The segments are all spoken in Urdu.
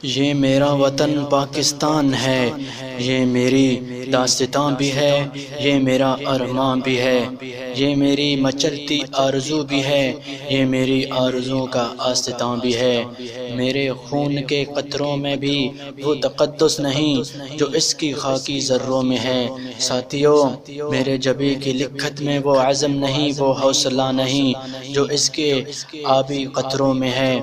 یہ میرا وطن پاکستان ہے، یہ میری داستان بھی ہے، یہ میرا ارمان بھی ہے، یہ میری مچلتی آرزو بھی ہے، یہ میری آرزوؤں کا آستان بھی ہے۔ میرے خون کے قطروں میں بھی وہ تقدس نہیں جو اس کی خاکی ذروں میں ہے۔ ساتھیو، میرے جبی کی لکھت میں وہ عزم نہیں، وہ حوصلہ نہیں جو اس کے آبی قطروں میں ہے،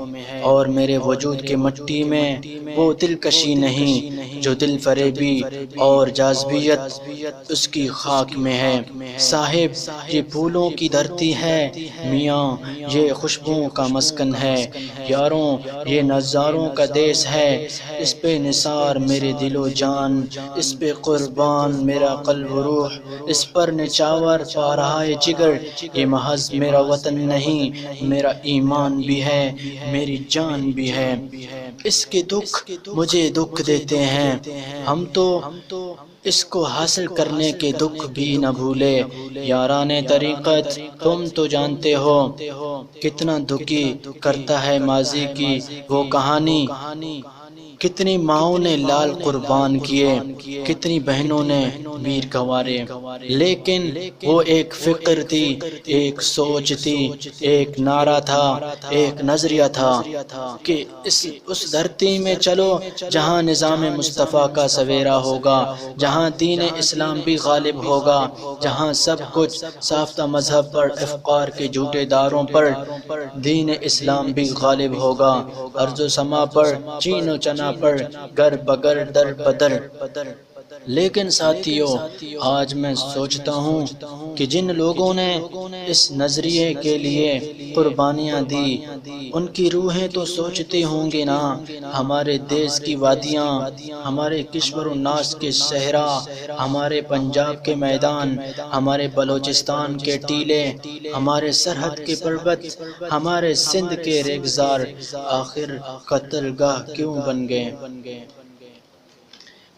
اور میرے وجود کی مٹی میں وہ دلکشی نہیں جو دل فریبی اور جاذبیت اس کی خاک میں ہے۔ صاحب، یہ پھولوں کی دھرتی ہے، میاں یہ خوشبوؤں کا مسکن ہے، یاروں یہ نظاروں کا دیس ہے۔ اس پہ نثار میرے دل و جان، اس پہ قربان میرا قلب و روح، اس پر نچاور پارہائے جگر۔ یہ محض میرا وطن نہیں، میرا ایمان بھی ہے، میری جان بھی ہے۔ اس کے دکھ مجھے دکھ دیتے ہیں، ہم تو اس کو حاصل کرنے کے دکھ بھی نہ بھولے۔ یاران طریقت، تم تو جانتے ہو کتنا دکھی کرتا ہے ماضی کی وہ کہانی۔ کتنی ماؤں نے لال قربان کیے، کتنی بہنوں نے ویر گنوارے، لیکن وہ ایک فکر تھی، ایک سوچ تھی، ایک نعرہ تھا، ایک نظریہ تھا کہ اس دھرتی میں چلو جہاں نظام مصطفیٰ کا سویرا ہوگا، جہاں دین اسلام بھی غالب ہوگا، جہاں سب کچھ ساختہ مذہب پر افکار کے جھوٹے داروں پر دین اسلام بھی غالب ہوگا، ارض و سما پر، چین و چنا پر، گر بگر در بدر۔ لیکن ساتھیو، آج میں سوچتا ہوں کہ جن لوگوں نے اس نظریے کے لیے قربانیاں دی، ان کی روحیں تو سوچتی ہوں گی نا، ہمارے دیس کی وادیاں، ہمارے کشور و ناز کے صحرا، ہمارے پنجاب کے میدان، ہمارے بلوچستان کے ٹیلے، ہمارے سرحد کے پروت، ہمارے سندھ کے ریگزار آخر قتل گاہ کیوں بن گئے؟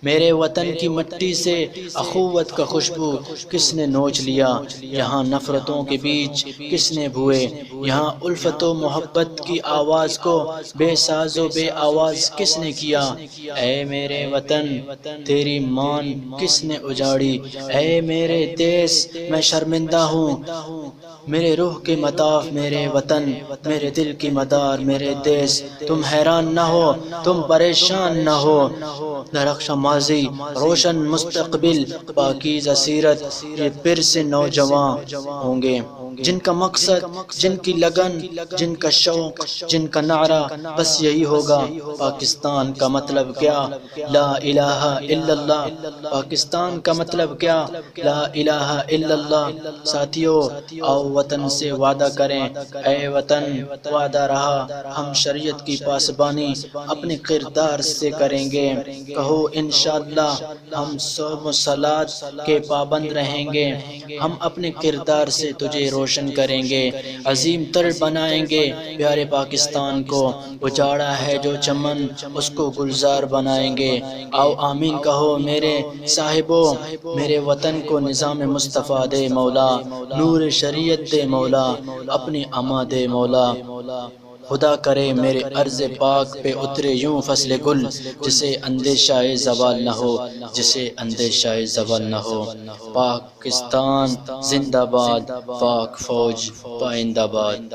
میرے وطن کی مٹی سے اخوت کا خوشبو کس نے نوچ لیا؟ یہاں نفرتوں کے بیچ کس نے بوئے؟ یہاں الفت و محبت کی آواز کو بے ساز و بے آواز کس نے کیا؟ اے میرے وطن، تیری مان کس نے اجاڑی؟ اے میرے دیس، میں شرمندہ ہوں، میرے روح کے مطاف میرے وطن، میرے دل کی مدار میرے دیس۔ تم حیران نہ ہو، تم پریشان نہ ہو، درخشاں ماضی، روشن مستقبل، پاکیزہ سیرت، یہ پھر سے نوجواں ہوں گے، جن کا مقصد، جن کی لگن، جن کا شوق، جن کا نعرہ بس یہی ہوگا: پاکستان کا مطلب کیا؟ لا الہ الا اللہ۔ پاکستان کا مطلب کیا؟ لا الہ الا اللہ۔ ساتھیو، آؤ وطن سے وعدہ کریں، اے وطن وعدہ رہا، ہم شریعت کی پاسبانی اپنے کردار سے کریں گے۔ کہو انشاءاللہ ہم صوم و صلات کے پابند رہیں گے، ہم اپنے کردار سے تجھے روشن کریں گے، عظیم تر بنائیں گے پیارے پاکستان کو، اجاڑا ہے جو چمن اس کو گلزار بنائیں گے۔ آؤ آمین کہو میرے صاحبو، میرے وطن کو نظام مصطفیٰ دے مولا، نور شریعت دے مولا، اپنی اما دے مولا۔ خدا کرے میرے عرض پاک پہ اترے یوں فصل گل، جسے اندیشہ زوال نہ ہو، جسے اندیشہ زوال نہ ہو۔ پاکستان زندہ باد، پاک فوج پائندہ باد۔